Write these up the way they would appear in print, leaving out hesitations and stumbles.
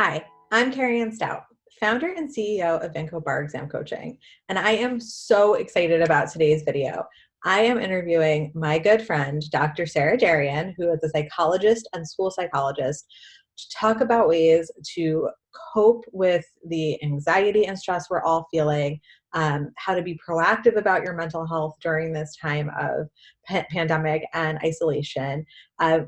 Hi, I'm Carrie Stout, founder and CEO of Vinco Bar Exam Coaching, and I am so excited about today's video. I am interviewing my good friend, Dr. Sara Darian, who is a psychologist and school psychologist, to talk about ways to cope with the anxiety and stress we're all feeling, how to be proactive about your mental health during this time of pandemic and isolation,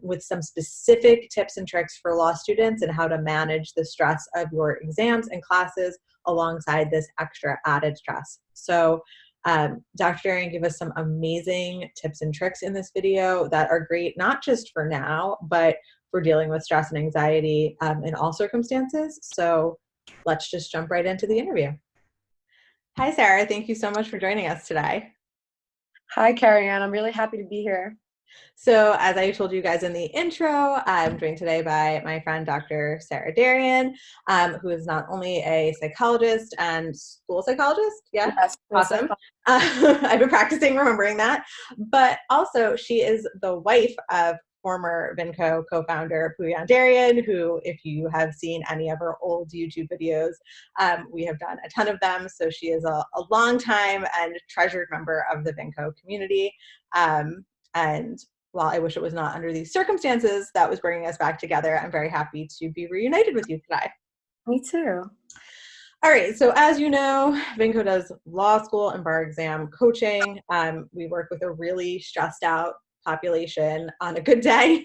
with some specific tips and tricks for law students and how to manage the stress of your exams and classes alongside this extra added stress. So Dr. Darian gave us some amazing tips and tricks in this video that are great, not just for now, but for dealing with stress and anxiety in all circumstances. So let's just jump right into the interview. Hi, Sara. Thank you so much for joining us today. Hi, Carrie Ann. I'm really happy to be here. So as I told you guys in the intro, I'm joined today by my friend, Dr. Sara Darian, who is not only a psychologist and school psychologist. Yeah, yes, awesome. I've been practicing remembering that, but also she is the wife of former Vinco co-founder Darian, who, if you have seen any of her old YouTube videos, we have done a ton of them. So she is a long time and treasured member of the Vinco community. And while I wish it was not under these circumstances that was bringing us back together, I'm very happy to be reunited with you today. Me too. All right, so as you know, Vinco does law school and bar exam coaching. We work with a really stressed out population on a good day.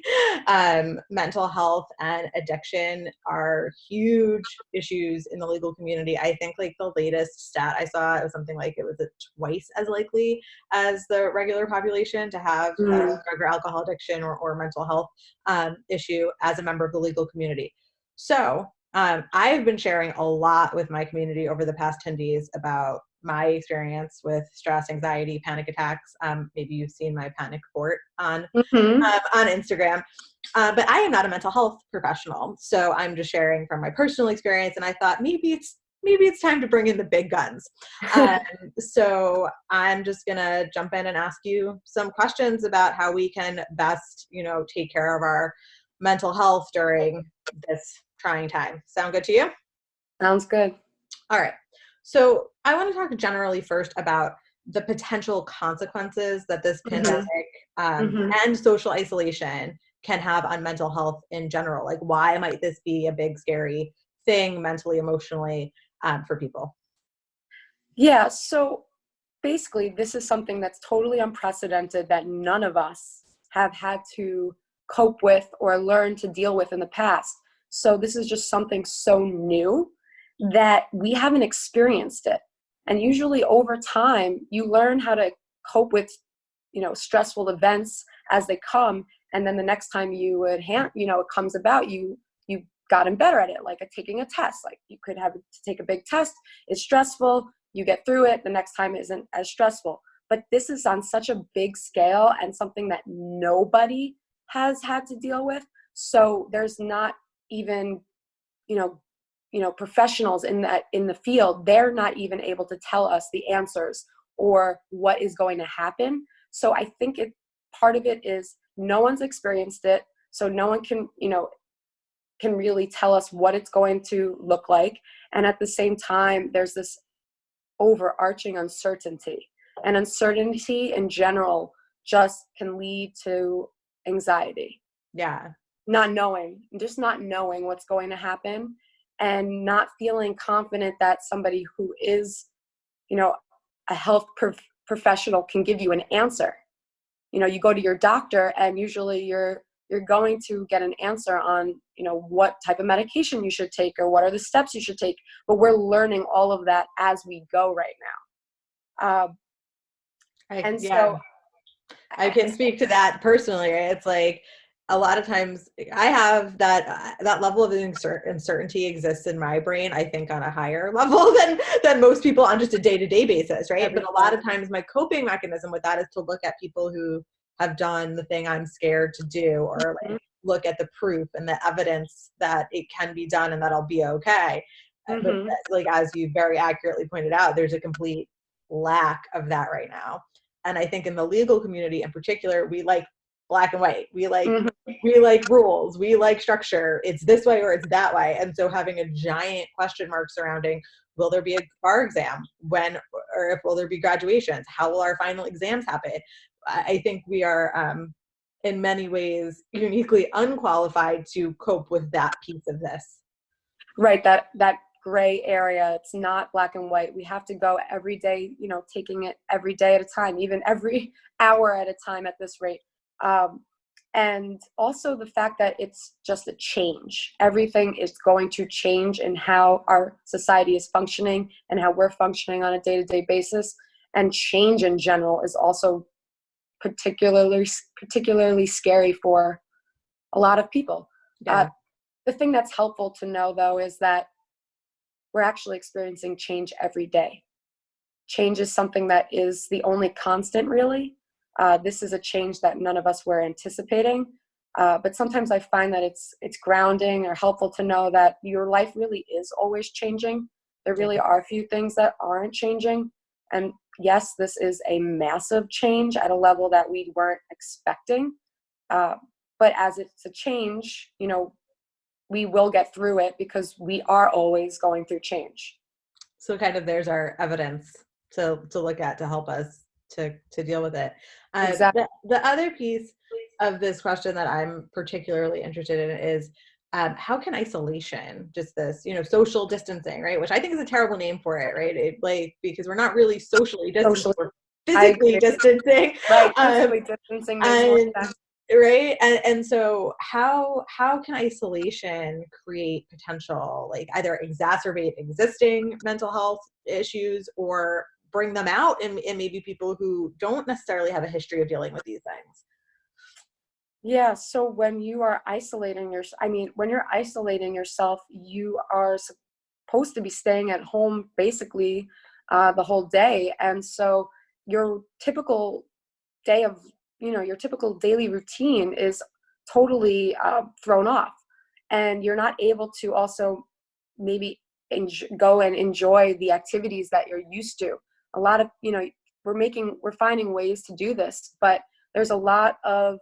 Mental health and addiction are huge issues in the legal community. I think like the latest stat I saw, it was something like it was twice as likely as the regular population to have a drug or alcohol addiction or mental health issue as a member of the legal community. So I've been sharing a lot with my community over the past 10 days about my experience with stress, anxiety, panic attacks. Maybe you've seen my panic fort on Instagram. But I am not a mental health professional, so I'm just sharing from my personal experience. And I thought maybe it's time to bring in the big guns. So I'm just gonna jump in and ask you some questions about how we can best, take care of our mental health during this trying time. Sound good to you? Sounds good. All right. So I want to talk generally first about the potential consequences that this pandemic and social isolation can have on mental health in general. Like, why might this be a big, scary thing mentally, emotionally for people? Yeah, so basically, this is something that's totally unprecedented that none of us have had to cope with or learn to deal with in the past. So this is just something so new that we haven't experienced it. And usually over time, you learn how to cope with, stressful events as they come. And then the next time it comes about, you've gotten better at it, like taking a test. Like you could have to take a big test. It's stressful. You get through it. The next time isn't as stressful. But this is on such a big scale and something that nobody has had to deal with. So there's not even, professionals in the field. They're not even able to tell us the answers or what is going to happen. So I think part of it is no one's experienced it. So no one can really tell us what it's going to look like. And at the same time, there's this overarching uncertainty, and uncertainty in general just can lead to anxiety. Yeah. Not knowing what's going to happen and not feeling confident that somebody who is, a health professional can give you an answer. You go to your doctor and usually you're going to get an answer on, what type of medication you should take or what are the steps you should take. But we're learning all of that as we go right now. I can speak to that personally. It's like a lot of times I have that level of uncertainty exists in my brain, I think, on a higher level than most people on just a day-to-day basis, right? But a lot of times my coping mechanism with that is to look at people who have done the thing I'm scared to do, or like look at the proof and the evidence that it can be done and that I'll be okay. But like, as you very accurately pointed out, there's a complete lack of that right now. And I think in the legal community in particular, we like black and white. Mhm. We like rules. We like structure. It's this way or it's that way. And so having a giant question mark surrounding, will there be a bar exam? When or if will there be graduations? How will our final exams happen? I think we are in many ways uniquely unqualified to cope with that piece of this. Right, that gray area. It's not black and white. We have to go every day, taking it every day at a time, even every hour at a time at this rate. Um, and also the fact that it's just a change. Everything is going to change in how our society is functioning and how we're functioning on a day-to-day basis. And change in general is also particularly scary for a lot of people. Uh, Yeah. the thing that's helpful to know, though, is that we're actually experiencing change every day. Change is something that is the only constant, really. This is a change that none of us were anticipating. But sometimes I find that it's grounding or helpful to know that your life really is always changing. There Yeah. really are a few things that aren't changing. And yes, this is a massive change at a level that we weren't expecting. Uh, but as it's a change, we will get through it because we are always going through change. So kind of there's our evidence to look at to help us to deal with it. Exactly. The other piece of this question that I'm particularly interested in is how can isolation, just this, social distancing, right? Which I think is a terrible name for it, right? Because we're not really socially distancing, Socially, we're I physically agree. distancing. Right, Um, physically distancing makes more and sense. right and so how can isolation create potential, like either exacerbate existing mental health issues or bring them out in maybe people who don't necessarily have a history of dealing with these things? Yeah, so when you are isolating yourself, when you're isolating yourself, you are supposed to be staying at home basically the whole day. And so your typical day of, your typical daily routine is totally thrown off. And you're not able to also maybe go and enjoy the activities that you're used to. A lot of, we're finding ways to do this, but there's a lot of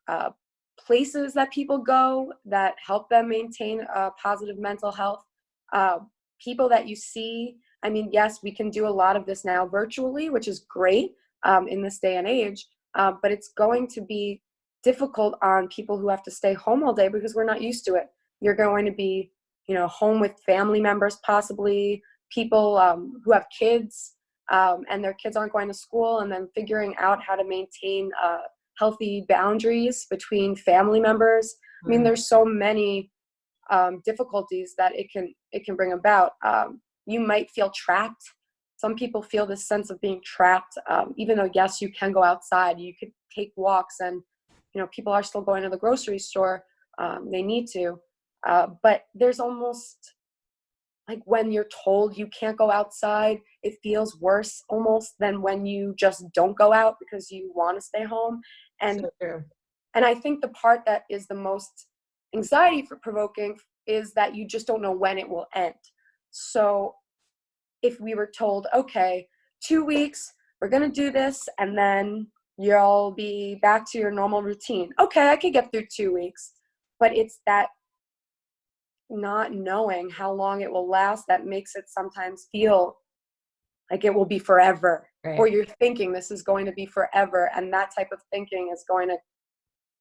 uh, places that people go that help them maintain positive mental health. Uh, People that you see, yes, we can do a lot of this now virtually, which is great in this day and age, but it's going to be difficult on people who have to stay home all day because we're not used to it. You're going to be, home with family members, possibly people who have kids and their kids aren't going to school, and then figuring out how to maintain healthy boundaries between family members. Mm. There's so many difficulties that it can bring about. You might feel trapped. Some people feel this sense of being trapped, even though yes, you can go outside, you could take walks, and people are still going to the grocery store. They need to, but there's almost like when you're told you can't go outside, it feels worse almost than when you just don't go out because you want to stay home. And So true. and I think the part that is the most anxiety provoking is that you just don't know when it will end. So if we were told, okay, 2 weeks, we're going to do this, and then you'll be back to your normal routine. Okay, I could get through 2 weeks, but it's that not knowing how long it will last that makes it sometimes feel like it will be forever. Or Right. you're thinking this is going to be forever, and that type of thinking is going to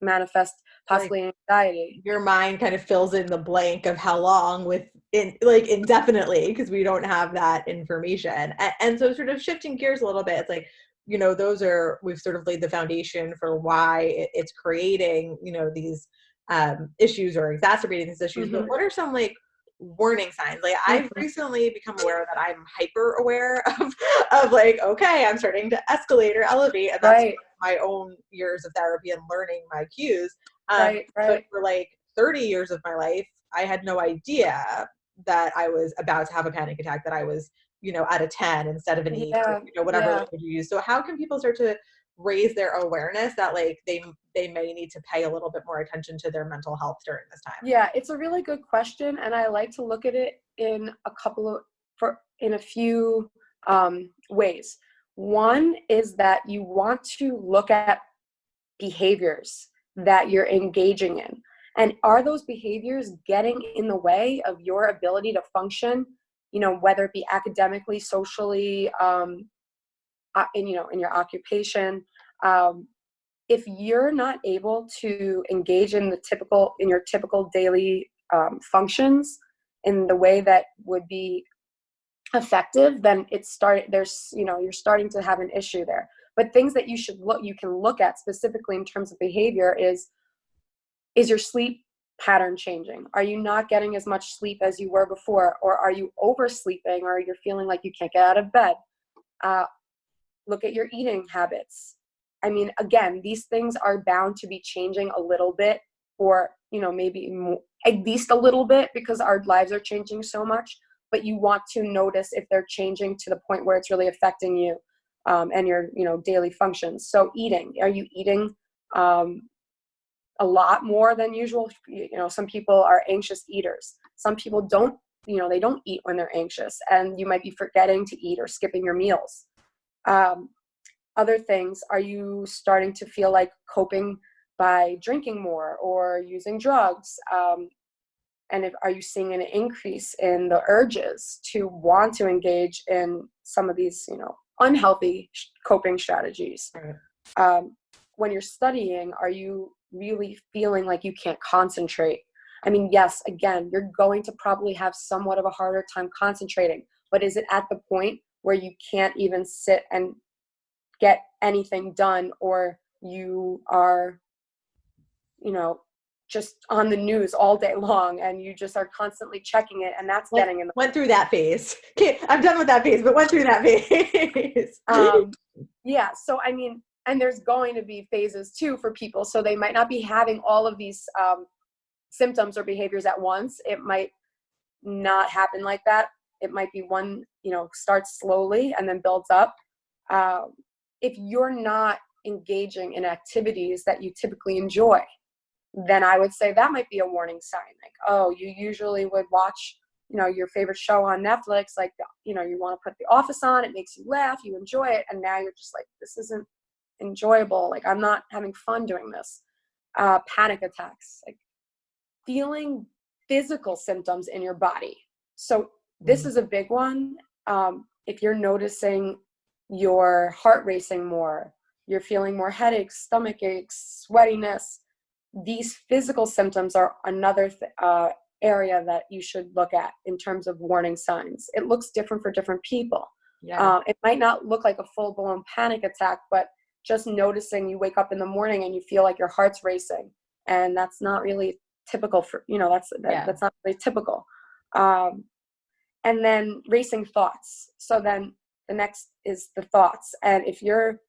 manifest Like possibly anxiety. your mind kind of fills in the blank of how long with like indefinitely because we don't have that information. And so sort of shifting gears a little bit, it's like, those are, we've sort of laid the foundation for why it's creating, these issues or exacerbating these issues. But Mm-hmm. what are some like warning signs? Like I've Mm-hmm. recently become aware that I'm hyper aware of like, okay, I'm starting to escalate or elevate. And that's Right, my own years of therapy and learning my cues. right, But right. for like 30 years of my life, I had no idea that I was about to have a panic attack, that I was, at a 10 instead of an 8, or, Yeah, whatever yeah, language you use. So how can people start to raise their awareness that like they may need to pay a little bit more attention to their mental health during this time? yeah. It's a really good question, and I like to look at it in a few ways. One is that you want to look at behaviors that you're engaging in? And are those behaviors getting in the way of your ability to function, whether it be academically, socially, in your occupation? If you're not able to engage in your typical daily functions in the way that would be effective, then you're starting to have an issue there. But things that you can look at specifically in terms of behavior is your sleep pattern changing? Are you not getting as much sleep as you were before? Or are you oversleeping, or you're feeling like you can't get out of bed? Look at your eating habits. I mean, again, these things are bound to be changing a little bit, or, maybe at least a little bit, because our lives are changing so much. But you want to notice if they're changing to the point where it's really affecting you and your, daily functions. So eating, are you eating a lot more than usual? Some people are anxious eaters. Some people don't, they don't eat when they're anxious, and you might be forgetting to eat or skipping your meals. Other things, are you starting to feel like coping by drinking more or using drugs? And are you seeing an increase in the urges to want to engage in some of these, unhealthy coping strategies? Right. When you're studying, are you really feeling like you can't concentrate? I mean, yes, again, you're going to probably have somewhat of a harder time concentrating, but is it at the point where you can't even sit and get anything done, or you are, just on the news all day long and you just are constantly checking it, and that's getting in the Went through that phase. Okay, I'm done with that phase, but went through that phase. Yeah, so I mean, and there's going to be phases too for people, so they might not be having all of these symptoms or behaviors at once. It might not happen like that. It might be one, starts slowly and then builds up. If you're not engaging in activities that you typically enjoy, then I would say that might be a warning sign. Like, oh, you usually would watch, your favorite show on Netflix, like, you want to put The Office on, it makes you laugh, you enjoy it, and now you're just like, this isn't enjoyable. Like, I'm not having fun doing this. Panic attacks, like feeling physical symptoms in your body. So this is a big one. If you're noticing your heart racing more, you're feeling more headaches, stomach aches, sweatiness, these physical symptoms are another area that you should look at in terms of warning signs. It looks different for different people. Yeah. It might not look like a full-blown panic attack, but just noticing you wake up in the morning and you feel like your heart's racing, and that's not really typical for, that's not really typical. And then racing thoughts. So then the next is the thoughts. And if you're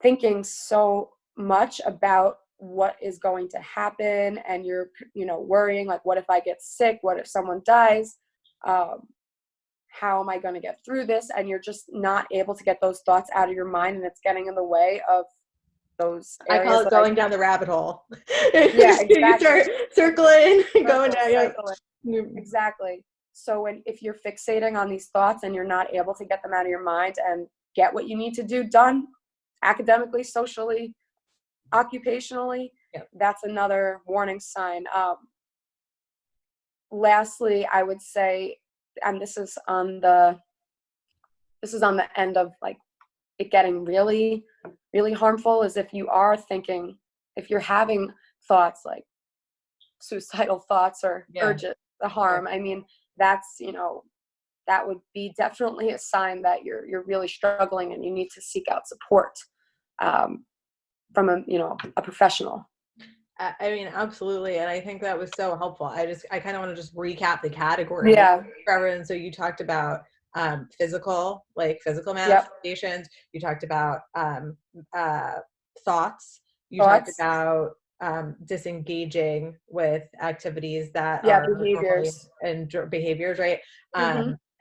thinking so much about what is going to happen, and you're, worrying, like, what if I get sick? What if someone dies? How am I going to get through this? And you're just not able to get those thoughts out of your mind, and it's getting in the way of those areas. I call it going down the rabbit hole. Yeah, exactly. You start circling, going down. Exactly. So if you're fixating on these thoughts and you're not able to get them out of your mind and get what you need to do done academically, socially, occupationally, that's another warning sign. Lastly, I would say, and this is on the end of like it getting really, really harmful, is if you're having thoughts like suicidal thoughts or urges to harm. I mean, that's, that would be definitely a sign that you're really struggling and you need to seek out support from a professional. I mean, absolutely. And I think that was so helpful. I kind of want to just recap the category for everyone. So you talked about physical manifestations. You talked about thoughts. You talked about disengaging with activities that are behaviors and behaviors, right?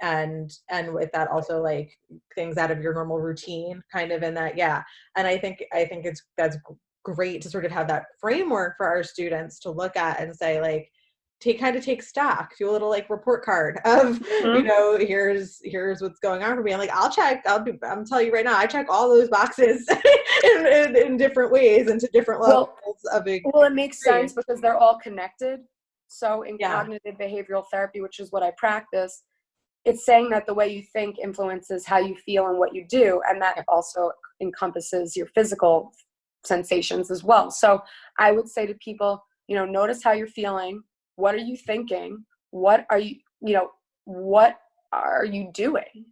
And with that also like things out of your normal routine, kind of in that, And I think that's great to sort of have that framework for our students to look at and say, like, take stock, do a little like report card of, Mhm. here's what's going on for me. I'm like, I'm telling you right now, I check all those boxes in different ways and to different levels Well, of well, it makes sense experience. because they're all connected. So in Yeah. cognitive behavioral therapy, which is what I practice, it's saying that the way you think influences how you feel and what you do, and that also encompasses your physical sensations as well. So I would say to people, notice how you're feeling. What are you thinking? What are what are you doing?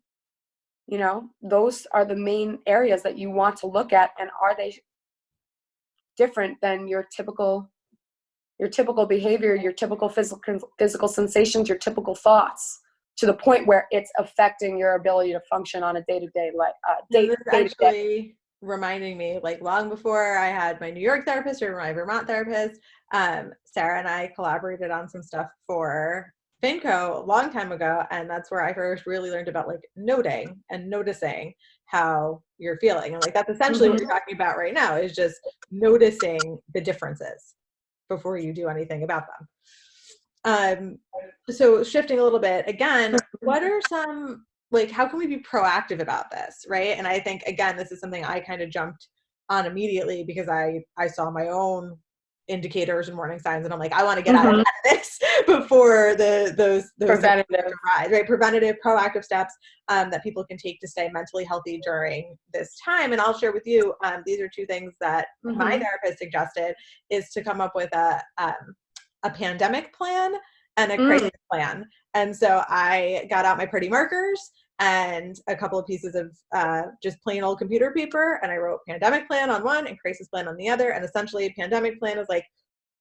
Those are the main areas that you want to look at, and are they different than your typical behavior, your typical physical sensations, your typical thoughts, to the point where it's affecting your ability to function on a day-to-day life, And this is day-to-day. actually reminding me, like long before I had my New York therapist or my Vermont therapist, Sara and I collaborated on some stuff for Finco a long time ago. And that's where I first really learned about like noting and noticing how you're feeling. And like, that's essentially what Mhm. you're talking about right now, is just noticing the differences before you do anything about them. So shifting a little bit again, what are some, like, how can we be proactive about this, right? And I think again, this is something I kind of jumped on immediately because I saw my own indicators and warning signs, and I'm like, I want to get out Mhm. of this before those symptoms Preventative. arise, right? Preventative, proactive steps that people can take to stay mentally healthy during this time. And I'll share with you, these are two things that my Mhm. therapist suggested, is to come up with a pandemic plan and a crisis Mm. plan. And so I got out my pretty markers and a couple of pieces of just plain old computer paper, and I wrote pandemic plan on one and crisis plan on the other. And essentially, pandemic plan is like,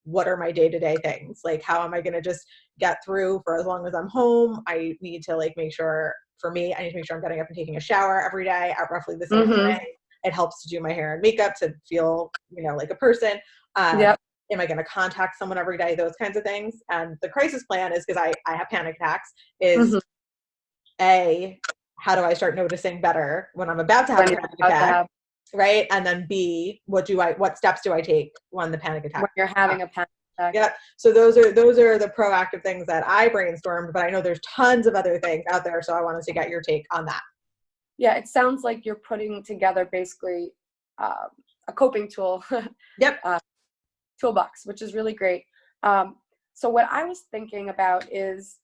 what are my day-to-day things? Like, how am I going to just get through for as long as I'm home? I need to like make sure, for me, I need to make sure I'm getting up and taking a shower every day at roughly the same Mhm. time. It helps to do my hair and makeup to feel, like a person. Um, Yep. am I going to contact someone every day? Those kinds of things. And the crisis plan is, because I have panic attacks, is Mhm. A, how do I start noticing better when I'm about to have When a you're panic about to attack? have, Right. And then B, what steps do I take when the panic when attack you're comes? having a panic attack. Yep. So those are the proactive things that I brainstormed, but I know there's tons of other things out there. So I wanted to get your take on that. Yeah, it sounds like you're putting together basically um, a coping tool, Yep. uh, toolbox, which is really great. Um, so what I was thinking about is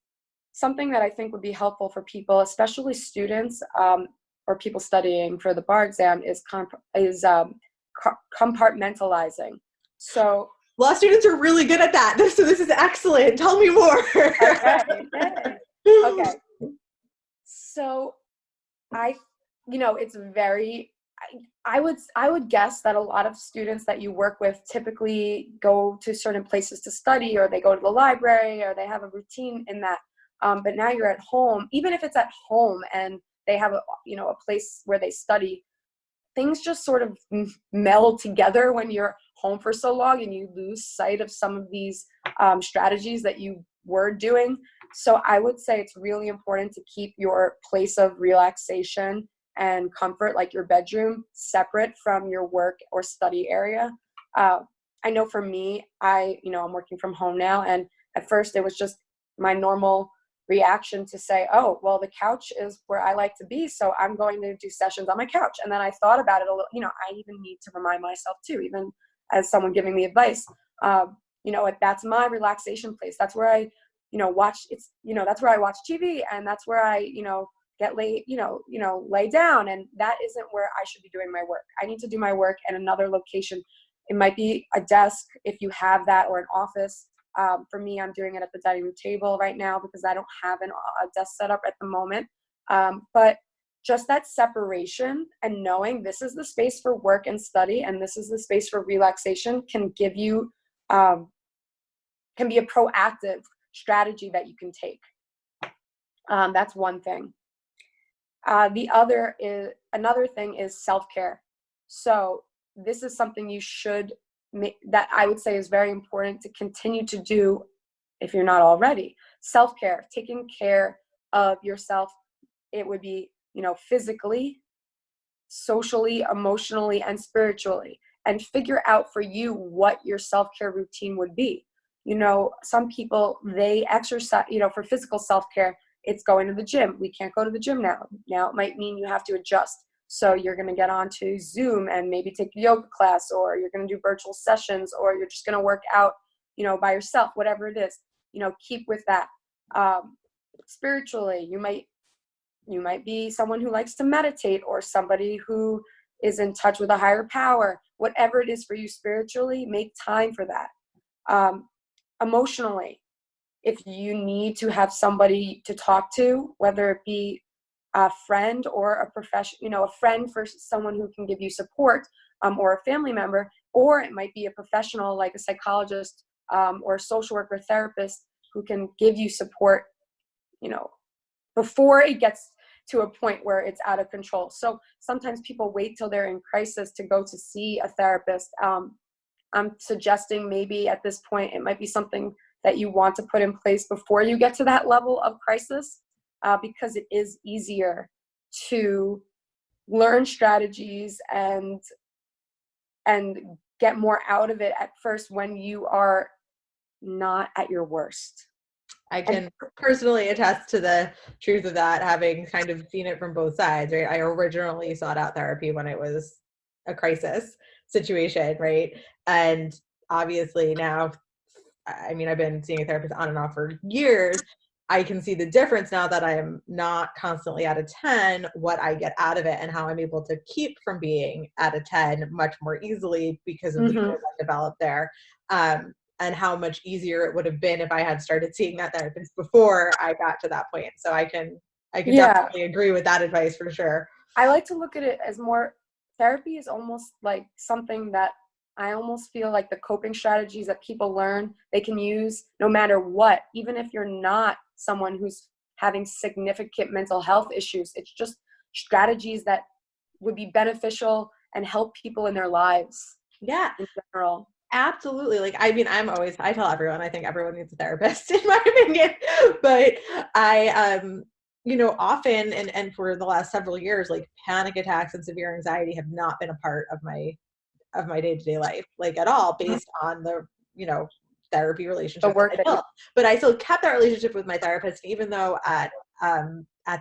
something that I think would be helpful for people, especially students or people studying for the bar exam, is compartmentalizing. So, Law students are really good at that. So this is excellent. Tell me more. okay, yay. Okay. So I, it's very, I would guess that a lot of students that you work with typically go to certain places to study, or they go to the library, or they have a routine in that. But now you're at home, even if it's at home and they have a place where they study, things just sort of meld together when you're home for so long, and you lose sight of some of these strategies that you were doing. So I would say it's really important to keep your place of relaxation and comfort, like your bedroom, separate from your work or study area. uh, I know for me, I'm working from home now, and at first it was just my normal reaction to say, oh, well, the couch is where I like to be, so I'm going to do sessions on my couch. And then I thought about it a little, I even need to remind myself too, even as someone giving me advice, that's my relaxation place. That's where I, that's where I watch TV, and that's where I, get lay, lay down. And that isn't where I should be doing my work. I need to do my work in another location. It might be a desk if you have that, or an office. For me, I'm doing it at the dining room table right now because I don't have a desk set up at the moment. But just that separation and knowing this is the space for work and study, and this is the space for relaxation, can give you, can be a proactive strategy that you can take. That's one thing. Another thing is self-care. So this is something you should that I would say is very important to continue to do if you're not already. Self-care, taking care of yourself. It would be, physically, socially, emotionally, and spiritually, and figure out for you what your self-care routine would be. Some people, they exercise, for physical self-care, it's going to the gym. We can't go to the gym now. Now it might mean you have to adjust. So you're going to get onto Zoom and maybe take a yoga class, or you're going to do virtual sessions, or you're just going to work out, by yourself, whatever it is, keep with that. Spiritually, you might be someone who likes to meditate, or somebody who is in touch with a higher power. Whatever it is for you spiritually, make time for that. Emotionally, if you need to have somebody to talk to, whether it be a friend or a professional, a friend for someone who can give you support, or a family member, or it might be a professional like a psychologist, or a social worker, therapist, who can give you support, before it gets to a point where it's out of control. So sometimes people wait till they're in crisis to go to see a therapist. I'm suggesting maybe at this point it might be something that you want to put in place before you get to that level of crisis, because it is easier to learn strategies and get more out of it at first when you are not at your worst. I can personally attest to the truth of that, having kind of seen it from both sides, right? I originally sought out therapy when it was a crisis situation, right? And obviously now, I mean, I've been seeing a therapist on and off for years. I can see the difference now that I am not constantly at a 10, what I get out of it and how I'm able to keep from being at a 10 much more easily because of the tools I developed there. And how much easier it would have been if I had started seeing that therapist before I got to that point. So I can definitely agree with that advice for sure. I like to look at it as more, therapy is almost like something that I almost feel like the coping strategies that people learn, they can use no matter what, even if you're not someone who's having significant mental health issues. It's just strategies that would be beneficial and help people in their lives. Yeah. In general. Absolutely. Like, I mean, I tell everyone, I think everyone needs a therapist in my opinion, but often and for the last several years, like panic attacks and severe anxiety have not been a part of my day-to-day life, like at all, based on the, therapy relationship that I built. But I still kept that relationship with my therapist, even though at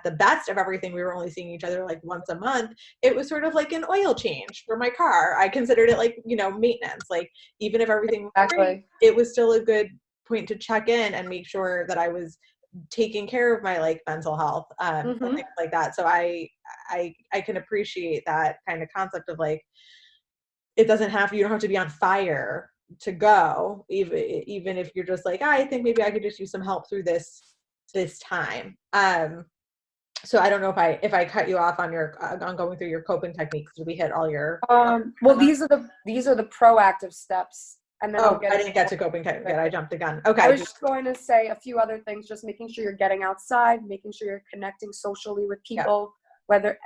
the best of everything, we were only seeing each other like once a month. It was sort of like an oil change for my car. I considered it like, maintenance. Like, even if everything was great, it was still a good point to check in and make sure that I was taking care of my like mental health, and things like that. So I can appreciate that kind of concept of like, you don't have to be on fire to go, even if you're just like, I think maybe I could just use some help through this time. So I don't know if I cut you off on your on going through your coping techniques. Did we hit all your well, these are the proactive steps, and then I didn't get to coping techniques yet. I jumped the gun. Okay. I was just going to say a few other things, just making sure you're getting outside, making sure you're connecting socially with people. Whether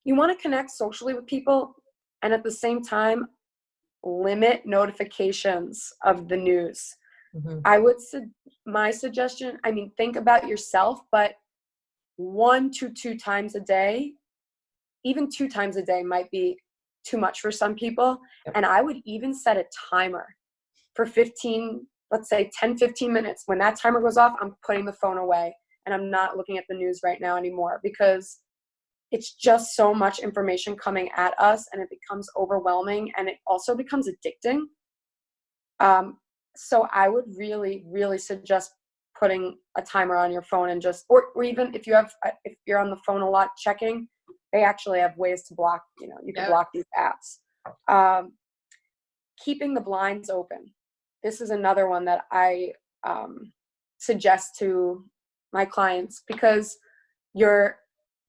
you want to connect socially with people, and at the same time limit notifications of the news. I would my suggestion, I mean, think about yourself, but 1 to 2 times a day, even 2 times a day might be too much for some people. And I would even set a timer for 15, let's say 10, 15 minutes. When that timer goes off, I'm putting the phone away and I'm not looking at the news right now anymore, because it's just so much information coming at us and it becomes overwhelming, and it also becomes addicting. So I would really, really suggest putting a timer on your phone, and just, or even if you're on the phone a lot checking, they actually have ways to block, you can block these apps. Keeping the blinds open. This is another one that I suggest to my clients, because you're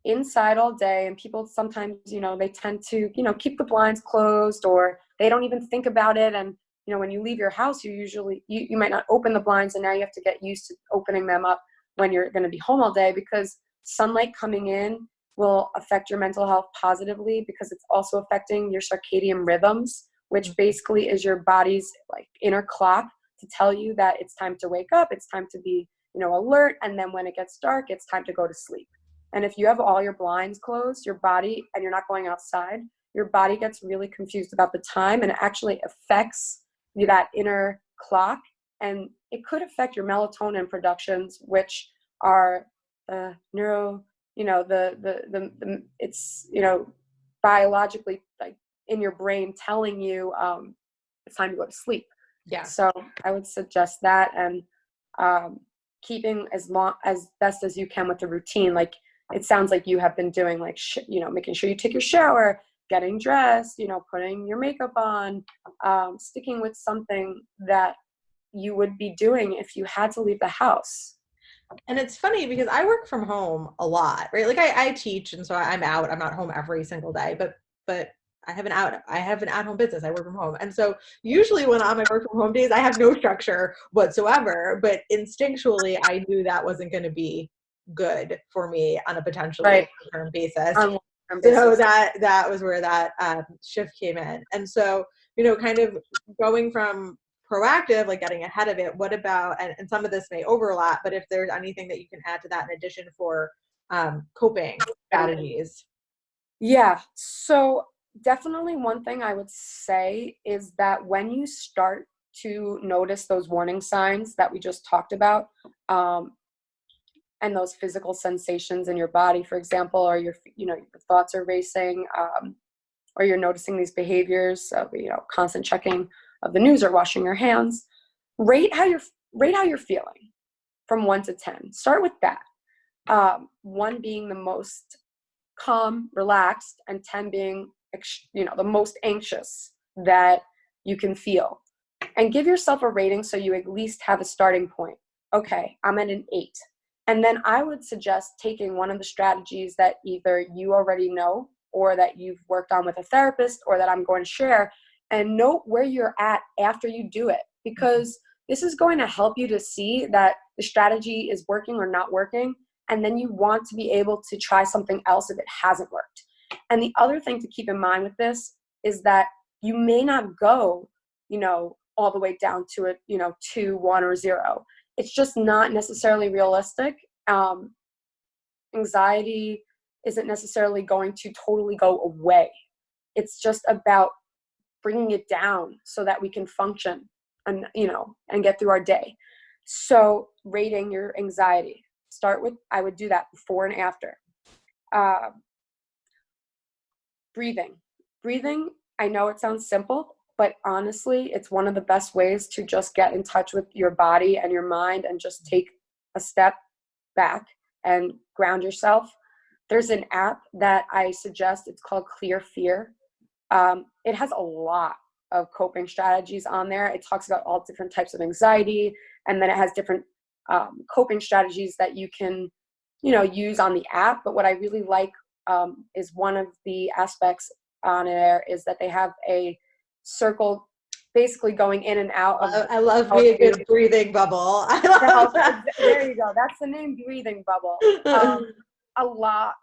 inside all day and people sometimes, they tend to, keep the blinds closed, or they don't even think about it. And, when you leave your house, you might not open the blinds, and now you have to get used to opening them up when you're going to be home all day, because sunlight coming in will affect your mental health positively, because it's also affecting your circadian rhythms, which basically is your body's like inner clock to tell you that it's time to wake up, it's time to be, alert. And then when it gets dark, it's time to go to sleep. And if you have all your blinds closed, your body, and you're not going outside, your body gets really confused about the time, and it actually affects that inner clock, and it could affect your melatonin productions, which are the neuro, it's, biologically, like, in your brain telling you it's time to go to sleep. Yeah. So I would suggest that, and keeping as best as you can with the routine. Like, it sounds like you have been doing, like, making sure you take your shower, getting dressed, putting your makeup on, sticking with something that you would be doing if you had to leave the house. And it's funny because I work from home a lot, right? Like I teach, and so I'm out. I'm not home every single day, but I have an at-home business. I work from home. And so usually when I'm on my work from home days, I have no structure whatsoever, but instinctually I knew that wasn't going to be good for me on a potentially Right. long-term basis. On long-term So basis. that was where that shift came in. And so, kind of going from proactive, like getting ahead of it, what about, and some of this may overlap, but if there's anything that you can add to that in addition for coping strategies. Yeah. So definitely one thing I would say is that when you start to notice those warning signs that we just talked about, and those physical sensations in your body, for example, or your thoughts are racing, or you're noticing these behaviors of, constant checking of the news or washing your hands, rate how you're feeling from 1 to 10. Start with that. 1 being the most calm, relaxed, and 10 being, the most anxious that you can feel. And give yourself a rating so you at least have a starting point. Okay, I'm at an 8. And then I would suggest taking one of the strategies that either you already know or that you've worked on with a therapist or that I'm going to share, and note where you're at after you do it, because this is going to help you to see that the strategy is working or not working. And then you want to be able to try something else if it hasn't worked. And the other thing to keep in mind with this is that you may not go, all the way down to it, 2, 1, or 0. It's just not necessarily realistic. Anxiety isn't necessarily going to totally go away. It's just about bringing it down so that we can function and, and get through our day. So rating your anxiety. I would do that before and after. Breathing, I know it sounds simple, but honestly, it's one of the best ways to just get in touch with your body and your mind and just take a step back and ground yourself. There's an app that I suggest. It's called Clear Fear. It has a lot of coping strategies on there. It talks about all different types of anxiety, and then it has different coping strategies that you can, use on the app. But what I really like is one of the aspects on there is that they have a circle basically going in and out of. I love me a good breathing bubble. I love that. There you go. That's the name, breathing bubble. A lot,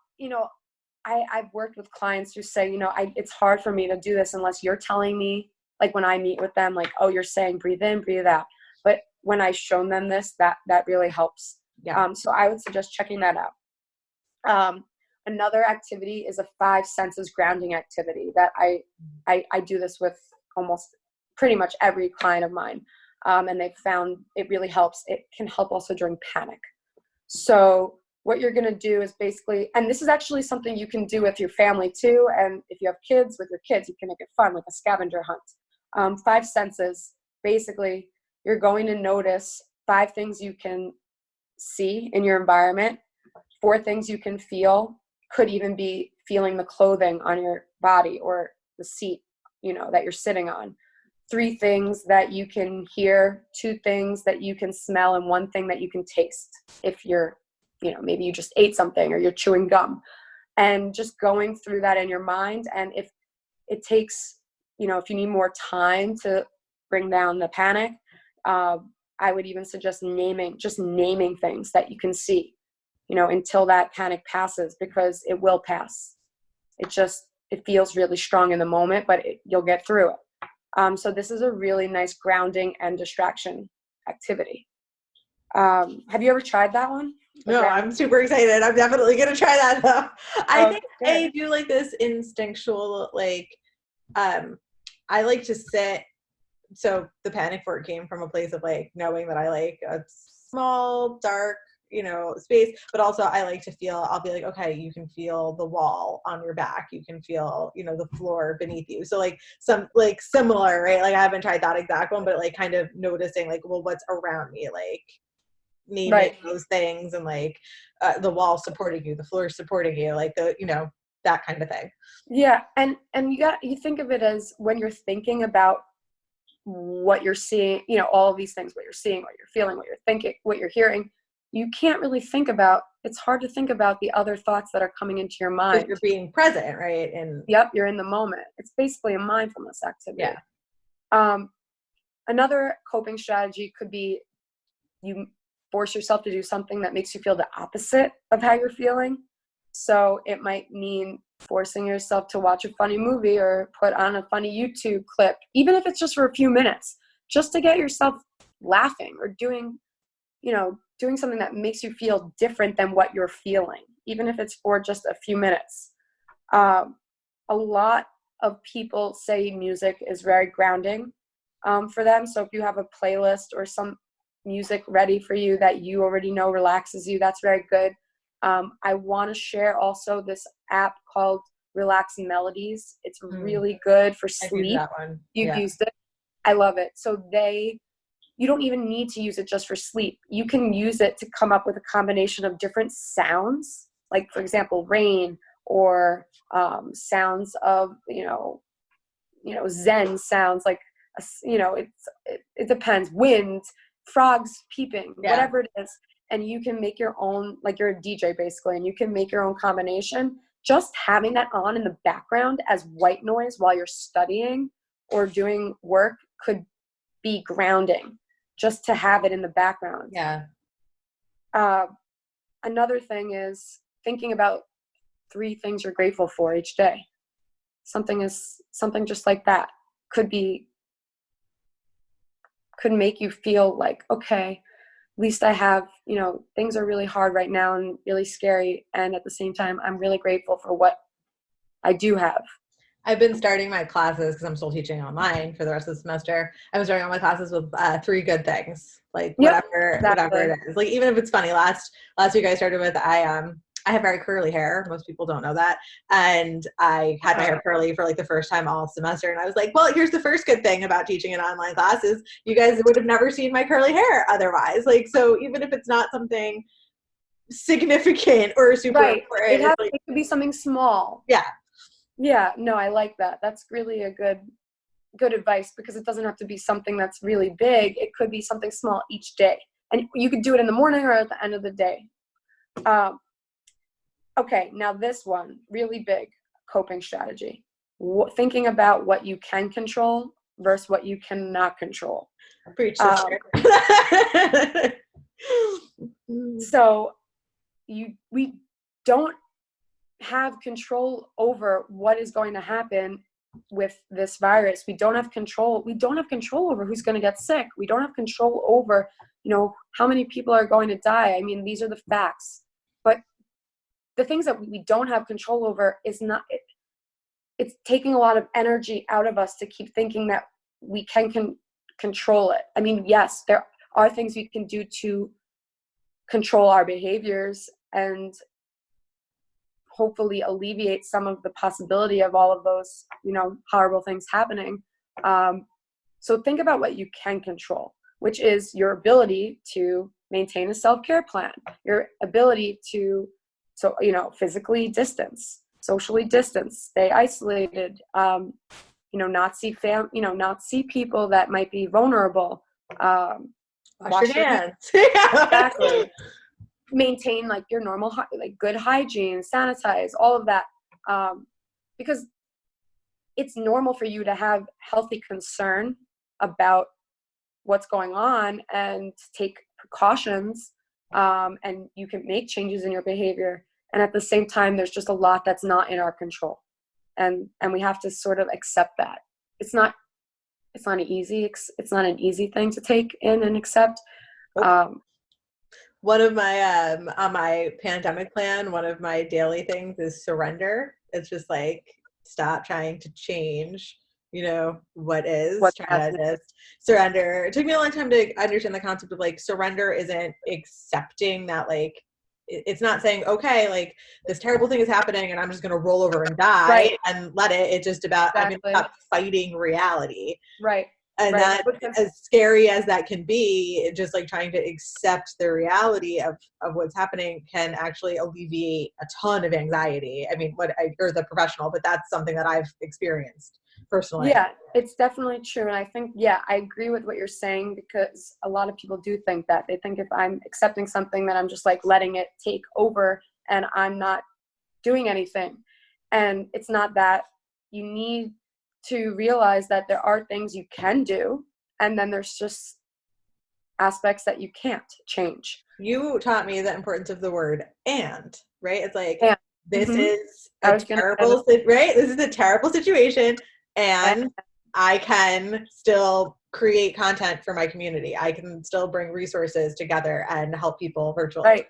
I've worked with clients who say, it's hard for me to do this unless you're telling me, like when I meet with them, like, oh, you're saying breathe in, breathe out. But when I've shown them this, that really helps. Yeah. So I would suggest checking that out. Another activity is a 5 senses grounding activity that I do this with almost pretty much every client of mine. And they've found it really helps. It can help also during panic. So what you're going to do is basically, and this is actually something you can do with your family too. And if you have kids, with your kids, you can make it fun with a scavenger hunt. 5 senses, basically, you're going to notice 5 things you can see in your environment, 4 things you can feel, could even be feeling the clothing on your body or the seat, that you're sitting on. 3 things that you can hear, 2 things that you can smell, and 1 thing that you can taste if you're, maybe you just ate something or you're chewing gum. And just going through that in your mind. And if it takes, if you need more time to bring down the panic, I would even suggest naming things that you can see, until that panic passes, because it will pass. It feels really strong in the moment, but you'll get through it. So this is a really nice grounding and distraction activity. Have you ever tried that one? No, I'm super excited. I'm definitely going to try that though. I think good. I do like this instinctual, I like to sit so the panic fort came from a place of like knowing that I like a small, dark, space, but also I like to feel, I'll be like, okay, you can feel the wall on your back. You can feel, the floor beneath you. So like some like similar, right? Like I haven't tried that exact one, but like kind of noticing like, well, what's around me? Like naming Right. those things and like the wall supporting you, the floor supporting you, like that kind of thing. Yeah, and you think of it as when you're thinking about what you're seeing, all of these things, what you're seeing, what you're feeling, what you're thinking, what you're hearing, you can't really think about, it's hard to think about the other thoughts that are coming into your Because mind. you're being present, right? And Yep, you're in the moment. It's basically a mindfulness yeah. activity. Um, Another coping strategy could be you force yourself to do something that makes you feel the opposite of how you're feeling. So it might mean forcing yourself to watch a funny movie or put on a funny YouTube clip, even if it's just for a few minutes, just to get yourself laughing or doing something that makes you feel different than what you're feeling, even if it's for just a few minutes. A lot of people say music is very grounding for them. So if you have a playlist or some music ready for you that you already know relaxes you, that's very good. I want to share also this app called Relax Melodies. It's really good for I've used sleep. that one. You've Yeah. used it. I love it. So you don't even need to use it just for sleep. You can use it to come up with a combination of different sounds, like for example, rain or sounds of Zen sounds, like it depends. Wind, frogs peeping, Yeah. whatever it is, and you can make your own. Like you're a DJ basically, and you can make your own combination. Just having that on in the background as white noise while you're studying or doing work could be grounding. Just to have it in the background. Yeah. Another thing is thinking about 3 things you're grateful for each day. Something just like that could make you feel like, okay, at least I have, things are really hard right now and really scary. And at the same time, I'm really grateful for what I do have. I've been starting my classes because I'm still teaching online for the rest of the semester. I've been starting all my classes with 3 good things, like Yep, whatever exactly. it is. Like even if it's funny. Last week I started with I have very curly hair. Most people don't know that, and I had my hair curly for like the first time all semester. And I was like, well, here's the first good thing about teaching an online class is you guys would have never seen my curly hair otherwise. Like so, even if it's not something significant or super Right. important, it's like It could be something small. yeah. Yeah, no, I like that. That's really a good advice, because it doesn't have to be something that's really big. It could be something small each day. And you could do it in the morning or at the end of the day. Okay, now this one, really big coping strategy. Thinking about what you can control versus what you cannot control. Preach, Um, sister. so we don't have control over what is going to happen with this virus. We don't have control. We don't have control over who's going to get sick. We don't have control over, how many people are going to die. I mean, these are the facts. But the things that we don't have control over is not, it's taking a lot of energy out of us to keep thinking that we can control it. I mean, yes, there are things we can do to control our behaviors and hopefully alleviate some of the possibility of all of those, horrible things happening. So think about what you can control, which is your ability to maintain a self-care plan, your ability to, physically distance, socially distance, stay isolated, not see people that might be vulnerable. Wash your hands. Exactly. Maintain like your normal, like good hygiene, sanitize, all of that, because it's normal for you to have healthy concern about what's going on and take precautions, and you can make changes in your behavior. And at the same time, there's just a lot that's not in our control, and we have to sort of accept that. It's not an easy thing to take in and accept. One of my on my pandemic plan, one of my daily things is surrender. It's just like stop trying to change what is, What's try to happening? just surrender. It took me a long time to understand the concept of like surrender isn't accepting that, like it's not saying, okay, like this terrible thing is happening and I'm just going to roll over and die Right. and let it. It's just about, I'm going to Exactly. stop fighting reality. Right. And Right. that, as scary as that can be, just like trying to accept the reality of what's happening can actually alleviate a ton of anxiety. I mean, or the professional, but that's something that I've experienced personally. Yeah, it's definitely true. And I think, yeah, I agree with what you're saying, because a lot of people do think that. They think if I'm accepting something, that I'm just like letting it take over and I'm not doing anything. And it's not that. You need to realize that there are things you can do, and then there's just aspects that you can't change. You taught me the importance of the word "and," right? It's like, And this mm-hmm. is I a was gonna say terrible, right? This is a terrible situation, that. and I can still create content for my community. I can still bring resources together and help people virtually. Right.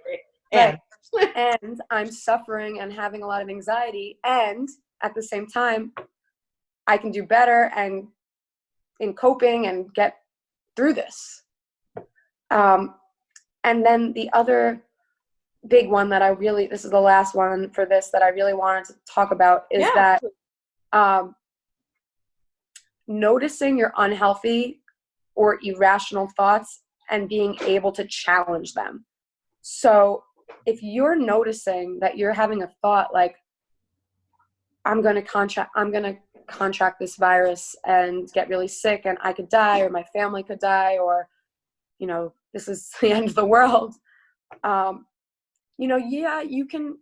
And Right. And I'm suffering and having a lot of anxiety, and at the same time, I can do better and in coping and get through this. And then the other big one that this is the last one for this, that I really wanted to talk about, is that noticing your unhealthy or irrational thoughts and being able to challenge them. So if you're noticing that you're having a thought like, I'm going to contract this virus and get really sick and I could die, or my family could die, or, this is the end of the world. Yeah, you can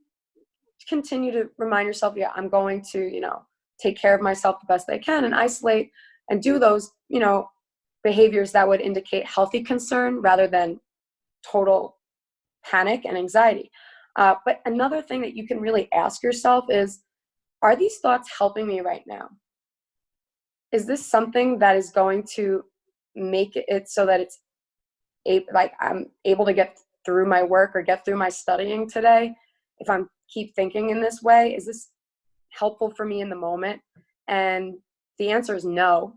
continue to remind yourself, yeah, I'm going to, take care of myself the best I can and isolate and do those, behaviors that would indicate healthy concern rather than total panic and anxiety. But another thing that you can really ask yourself is, are these thoughts helping me right now? Is this something that is going to make it so that it's like I'm able to get through my work or get through my studying today? If I'm keep thinking in this way, is this helpful for me in the moment? And the answer is no.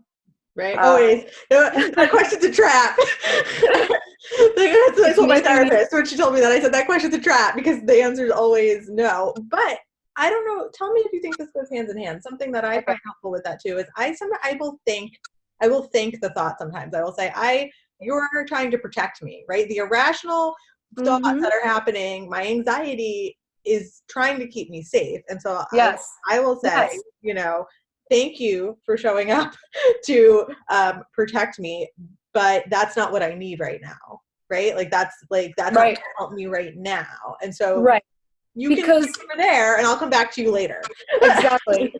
Right? Always. That question's a trap. That's what I told my therapist when she told me that. I said, that question's a trap, because the answer is always no. But I don't know. Tell me if you think this goes hands in hand. Something that I find helpful with that too is I will think the thought sometimes. I will say, you're trying to protect me, right? The irrational thoughts that are happening, my anxiety is trying to keep me safe. And so I will say, thank you for showing up to protect me, but that's not what I need right now, right? Like that's not going to help me right now. And so you can keep over there and I'll come back to you later. Exactly.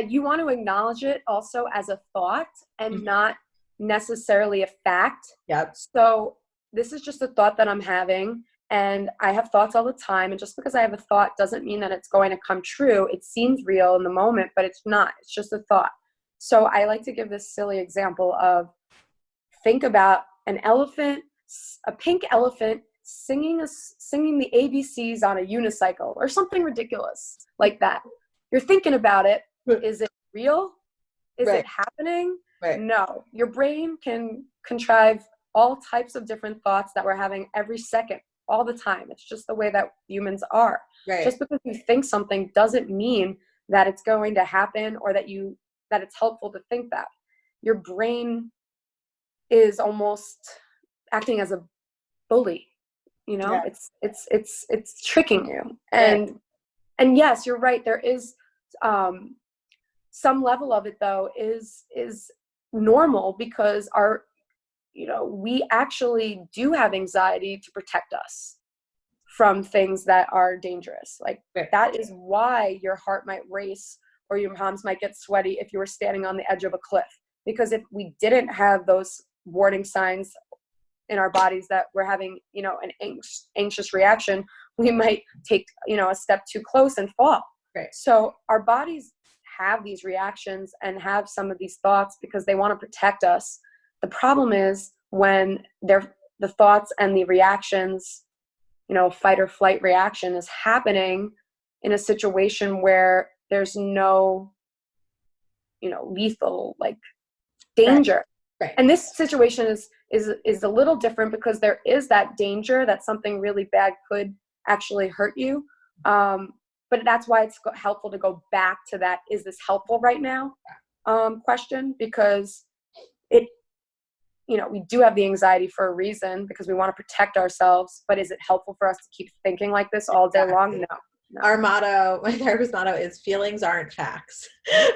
You want to acknowledge it also as a thought and not necessarily a fact. Yep. So this is just a thought that I'm having, and I have thoughts all the time. And just because I have a thought doesn't mean that it's going to come true. It seems real in the moment, but it's not. It's just a thought. So I like to give this silly example of, think about an elephant, a pink elephant singing the ABCs on a unicycle or something ridiculous like that. You're thinking about it. Is it real? Is it happening? No. Your brain can contrive all types of different thoughts that we're having every second, all the time. It's just the way that humans are. Just because you think something doesn't mean that it's going to happen, or that it's helpful to think that. Your brain is almost acting as a bully. It's tricking you. And yes, you're right. There is some level of it, though, is normal, because we actually do have anxiety to protect us from things that are dangerous. Like that is why your heart might race or your palms might get sweaty if you were standing on the edge of a cliff. Because if we didn't have those warning signs in our bodies that we're having, an anxious reaction, we might take, a step too close and fall. So our bodies have these reactions and have some of these thoughts because they want to protect us. The problem is when the thoughts and the reactions, fight or flight reaction is happening in a situation where there's no lethal, like Right. danger. Right. And this situation is a little different because there is that danger that something really bad could actually hurt you. But that's why it's helpful to go back to that, is this helpful right now, question, because it, we do have the anxiety for a reason, because we want to protect ourselves, but is it helpful for us to keep thinking like this all day long? No. Our motto, my therapist's motto, is feelings aren't facts.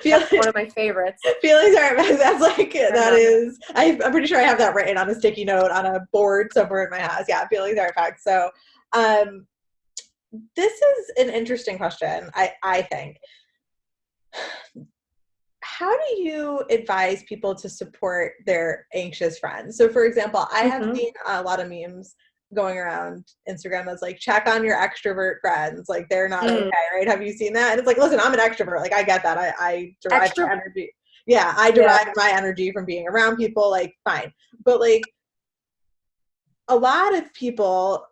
That's one of my favorites. Feelings aren't facts. That's like, that is, I'm pretty sure I have that written on a sticky note on a board somewhere in my house. Yeah, feelings aren't facts. So this is an interesting question, I think. How do you advise people to support their anxious friends? So, for example, I have seen a lot of memes going around Instagram that's like, check on your extrovert friends, like they're not okay, right? Have you seen that? And it's like, listen, I'm an extrovert, like I get that. I derive my energy. Yeah, I derive my energy from being around people, like fine. But like a lot of people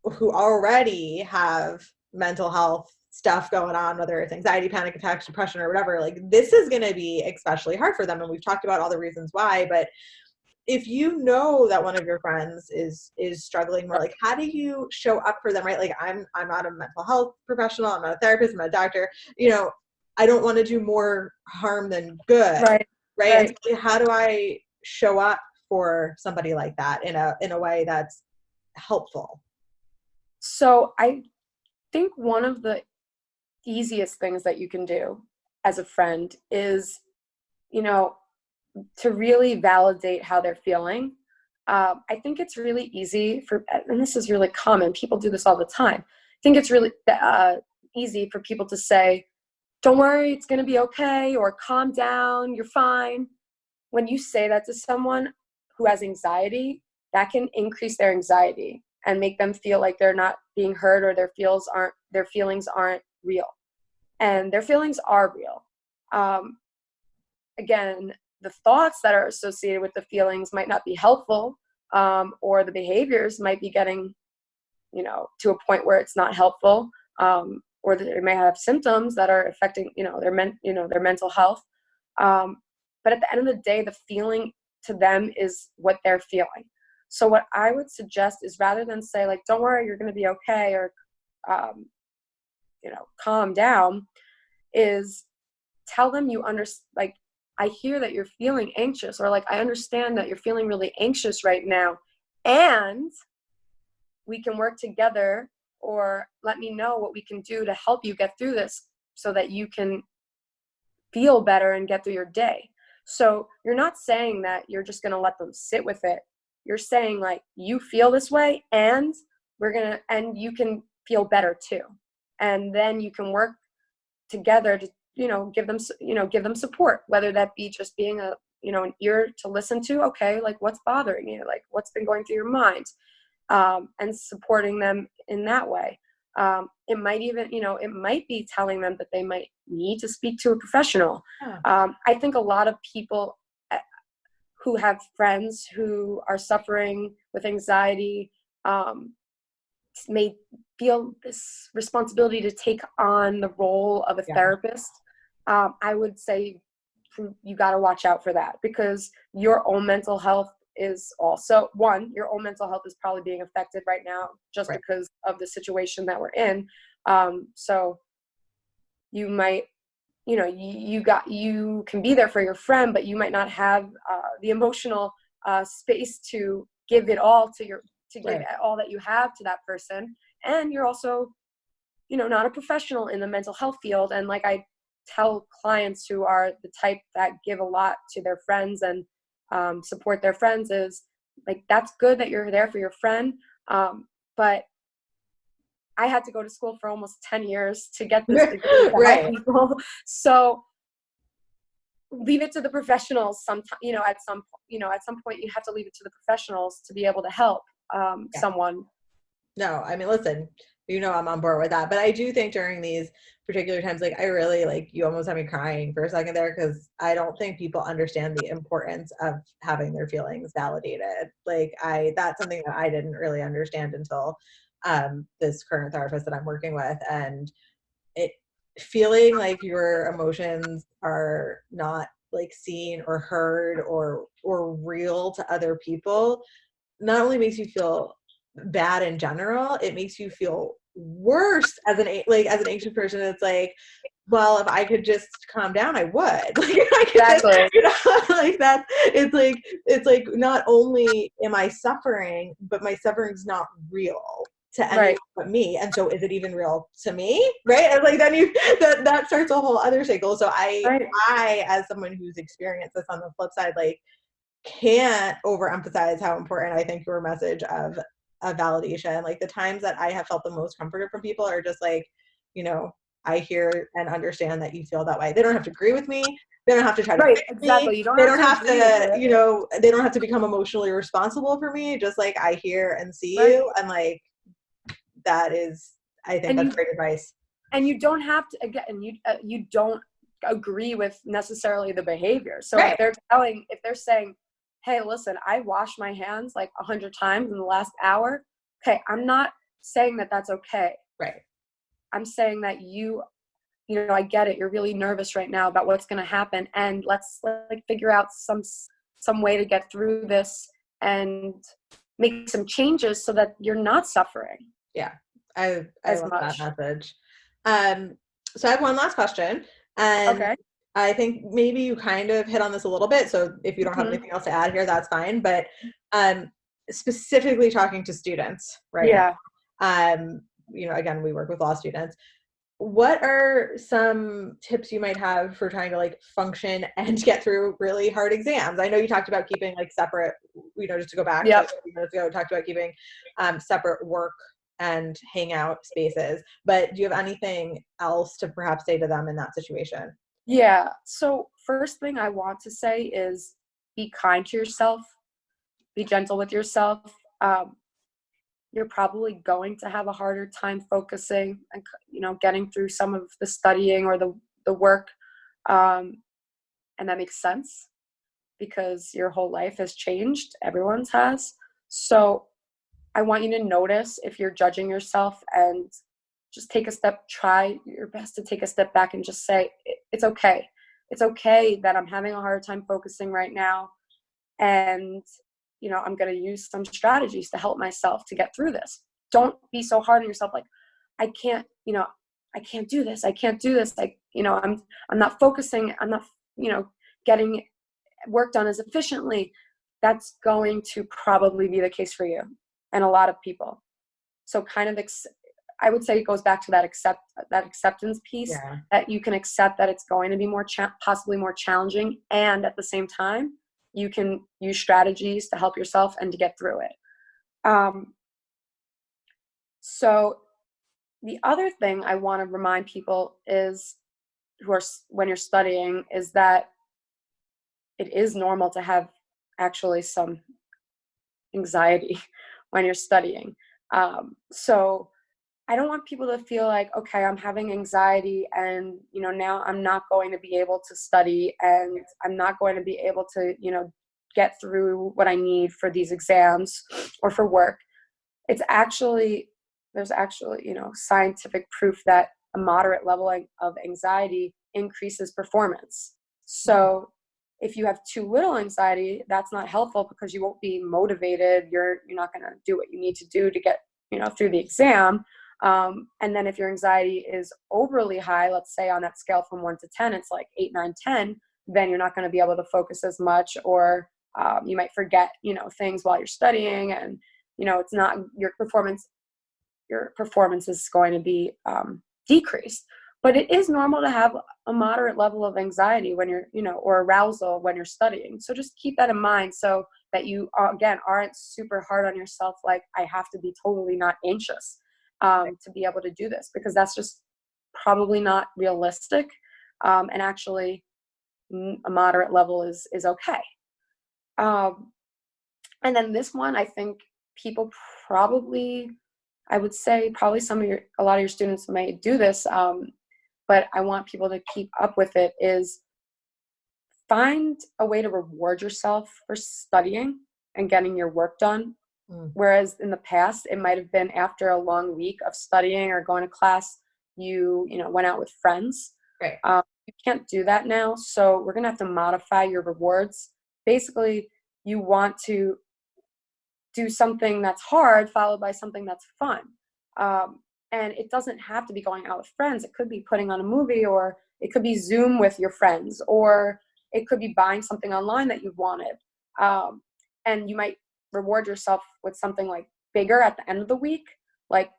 who already have mental health stuff going on, whether it's anxiety, panic attacks, depression, or whatever, like this is going to be especially hard for them. And we've talked about all the reasons why, but if you know that one of your friends is struggling more, like how do you show up for them, right? Like I'm not a mental health professional, I'm not a therapist, I'm not a doctor, I don't want to do more harm than good, right? And so how do I show up for somebody like that in a way that's helpful? So I think one of the easiest things that you can do as a friend is, to really validate how they're feeling. I think it's really easy and this is really common, people do this all the time. I think it's really easy for people to say, don't worry, it's going to be okay, or calm down, you're fine. When you say that to someone who has anxiety, that can increase their anxiety and make them feel like they're not being heard, or their feelings aren't real. And their feelings are real. Again, the thoughts that are associated with the feelings might not be helpful, or the behaviors might be getting, to a point where it's not helpful, or they may have symptoms that are affecting, their mental health. But at the end of the day, the feeling to them is what they're feeling. So what I would suggest is, rather than say like, don't worry, you're going to be okay, or, calm down, is tell them like, I hear that you're feeling anxious, or like, I understand that you're feeling really anxious right now, and we can work together, or let me know what we can do to help you get through this so that you can feel better and get through your day. So you're not saying that you're just going to let them sit with it. You're saying like, you feel this way, and and you can feel better too. And then you can work together to, give them support, whether that be just being an ear to listen to, okay, like what's bothering you? Like what's been going through your mind? And supporting them in that way. It might even, it might be telling them that they might need to speak to a professional. I think a lot of people who have friends who are suffering with anxiety may feel this responsibility to take on the role of a therapist. I would say you got to watch out for that, because your own mental health is also, your own mental health is probably being affected right now just because of the situation that we're in. So you might, you can be there for your friend, but you might not have the emotional space to give it all to give all that you have to that person. And you're also, not a professional in the mental health field. And like I tell clients who are the type that give a lot to their friends and support their friends, is like, that's good that you're there for your friend. But I had to go to school for almost 10 years to get this degree to help people. So leave it to the professionals. At some point you have to leave it to the professionals to be able to help someone. No, I mean, listen, I'm on board with that. But I do think during these particular times, like I really, like, you almost have me crying for a second there, because I don't think people understand the importance of having their feelings validated. Like that's something that I didn't really understand until this current therapist that I'm working with. And it feeling like your emotions are not like seen or heard or real to other people not only makes you feel bad in general, it makes you feel worse as as an anxious person. It's like, well, if I could just calm down, I would. Like I could just, Exactly. like that. It's like not only am I suffering, but my suffering's not real to anyone Right. but me. And so is it even real to me? Right. And like then that starts a whole other cycle. So Right. I as someone who's experienced this on the flip side, like can't overemphasize how important I think your message of validation. Like the times that I have felt the most comforted from people are just like, you know, I hear and understand that you feel that way. They don't have to agree with me. They don't have to try to Right. fix me. Exactly. You don't They have don't to have agree with to, it. they don't have to become emotionally responsible for me. Just like I hear and see Right. you. And like, that is, I think And that's you great advice. and you don't have to, again, you don't agree with necessarily the behavior. So Right. if they're saying, hey, listen, I washed my hands like 100 times in the last hour. Okay, I'm not saying that that's okay. Right. I'm saying that I get it, you're really nervous right now about what's going to happen, and let's like figure out some way to get through this and make some changes so that you're not suffering Yeah. I as love that much. message. Um, so I have one last question, and Okay. I think maybe you kind of hit on this a little bit. So if you don't have Mhm. anything else to add here, that's fine. But um, specifically talking to students right Yeah. now, again, we work with law students. What are some tips you might have for trying to like function and get through really hard exams? I know you talked about keeping like separate, just to go back to a Yep. few minutes ago, talked about keeping separate work and hangout spaces. But do you have anything else to perhaps say to them in that situation? Yeah. So first thing I want to say is be kind to yourself, be gentle with yourself. Um, you're probably going to have a harder time focusing and getting through some of the studying or the work, and that makes sense because your whole life has changed. Everyone's has. So I want you to notice if you're judging yourself and just take a step, try your best to take a step back and just say, it's okay. It's okay that I'm having a hard time focusing right now. And, I'm going to use some strategies to help myself to get through this. Don't be so hard on yourself. Like, I can't, I can't do this. I can't do this. Like, I'm not focusing. I'm not, getting work done as efficiently. That's going to probably be the case for you and a lot of people. So kind of I would say it goes back to that acceptance piece, Yeah. that you can accept that it's going to be possibly more challenging, and at the same time you can use strategies to help yourself and to get through it. So the other thing I want to remind people is who are when you're studying is that it is normal to have actually some anxiety when you're studying. So I don't want people to feel like, okay, I'm having anxiety and, now I'm not going to be able to study and I'm not going to be able to, get through what I need for these exams or for work. There's actually, scientific proof that a moderate level of anxiety increases performance. So if you have too little anxiety, that's not helpful because you won't be motivated. You're not going to do what you need to do to get, through the exam. And then if your anxiety is overly high, let's say on that scale from 1 to 10, it's like 8, 9, 10, then you're not going to be able to focus as much, or you might forget, things while you're studying, and, it's not your performance is going to be decreased. But it is normal to have a moderate level of anxiety when you're, or arousal when you're studying. So just keep that in mind so that you, again, aren't super hard on yourself, like, I have to be totally not anxious to be able to do this, because that's just probably not realistic. And actually, a moderate level is okay. Um, and then this one, I think people probably, I would say probably a lot of your students might do this, but I want people to keep up with it, is find a way to reward yourself for studying and getting your work done. Mm. Whereas in the past, it might have been after a long week of studying or going to class, you went out with friends. Right. you can't do that now. So we're going to have to modify your rewards. Basically, you want to do something that's hard followed by something that's fun. And it doesn't have to be going out with friends. It could be putting on a movie, or it could be Zoom with your friends, or it could be buying something online that you wanted. And you might reward yourself with something like bigger at the end of the week, like,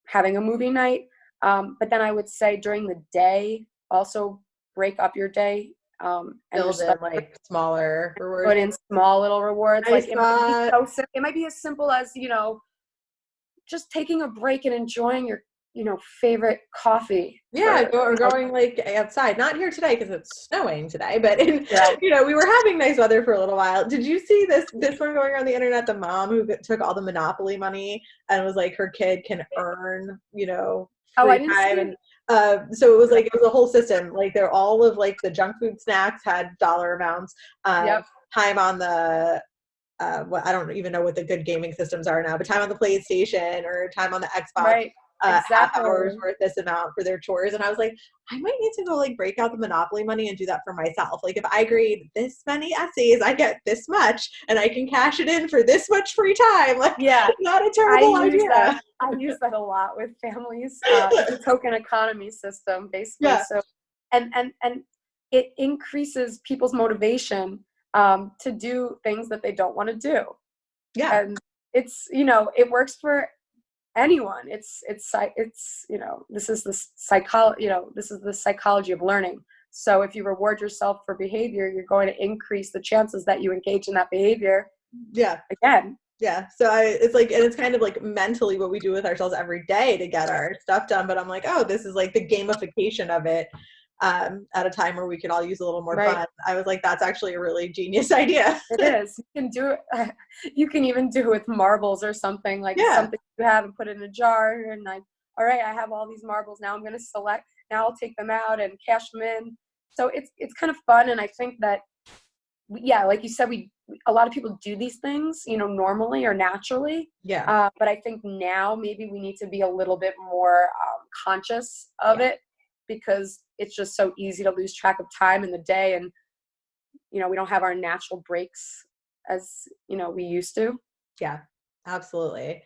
having a movie night. But then I would say during the day, also break up your day, and Build just like in like smaller rewards. put in small little rewards. I Like it might be saw, it might be as simple as, just taking a break and enjoying your, favorite coffee yeah, for, or going like outside. Not here today because it's snowing today, but yeah. we were having nice weather for a little while. Did you see this one going around the internet? The mom who took all the Monopoly money and was like, her kid can earn, Oh, I free didn't time, see. and so it was like, it was a whole system. Like, they're all of like the junk food snacks had dollar amounts. Yep. Time on the I don't even know what the good gaming systems are now, but time on the PlayStation or time on the Xbox, Right. half Exactly. hours worth this amount for their chores. And I was like, I might need to go like break out the Monopoly money and do that for myself. Like, if I grade this many essays, I get this much and I can cash it in for this much free time. Like, Yeah. not a I terrible use that. idea. I use that a lot with families. It's a token economy system, basically. Yeah. So, and it increases people's motivation to do things that they don't want to do. Yeah. And it's, it works for anyone. This is the this is the psychology of learning. So if you reward yourself for behavior, you're going to increase the chances that you engage in that behavior Yeah. again. Yeah. So it's like, and it's kind of like mentally what we do with ourselves every day to get our stuff done. But I'm like, oh, this is like the gamification of it, at a time where we could all use a little more Right. fun. I was like, that's actually a really genius idea. It is. You can do it. You can even do it with marbles or something, like Yeah. something you have and put it in a jar. And like, all right, I have all these marbles. Now I'm going to select. Now I'll take them out and cash them in. So it's kind of fun. And I think that, yeah, like you said, a lot of people do these things, normally or naturally. Yeah. But I think now maybe we need to be a little bit more conscious of Yeah. it, because it's just so easy to lose track of time in the day, and we don't have our natural breaks as we used to. Yeah. Absolutely.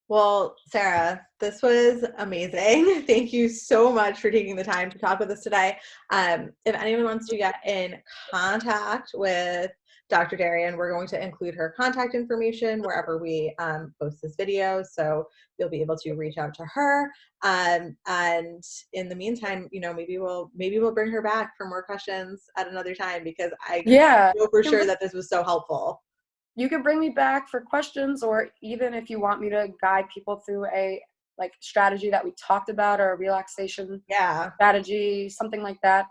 Well, Sara, this was amazing. Thank you so much for taking the time to talk with us today. If anyone wants to get in contact with Dr. Darian, we're going to include her contact information wherever we post this video, so you'll be able to reach out to her. And in the meantime, maybe we'll bring her back for more questions at another time, because I Yeah, know for sure that this was so helpful. you can bring me back for questions, or even if you want me to guide people through a strategy that we talked about, or a relaxation Yeah. strategy, something like that.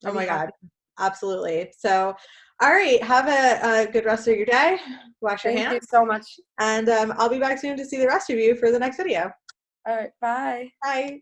Oh I'd be my God. happy. Absolutely. So, all right. Have a good rest of your day. Wash your Thank you hands. so much. And I'll be back soon to see the rest of you for the next video. All right, bye. Bye.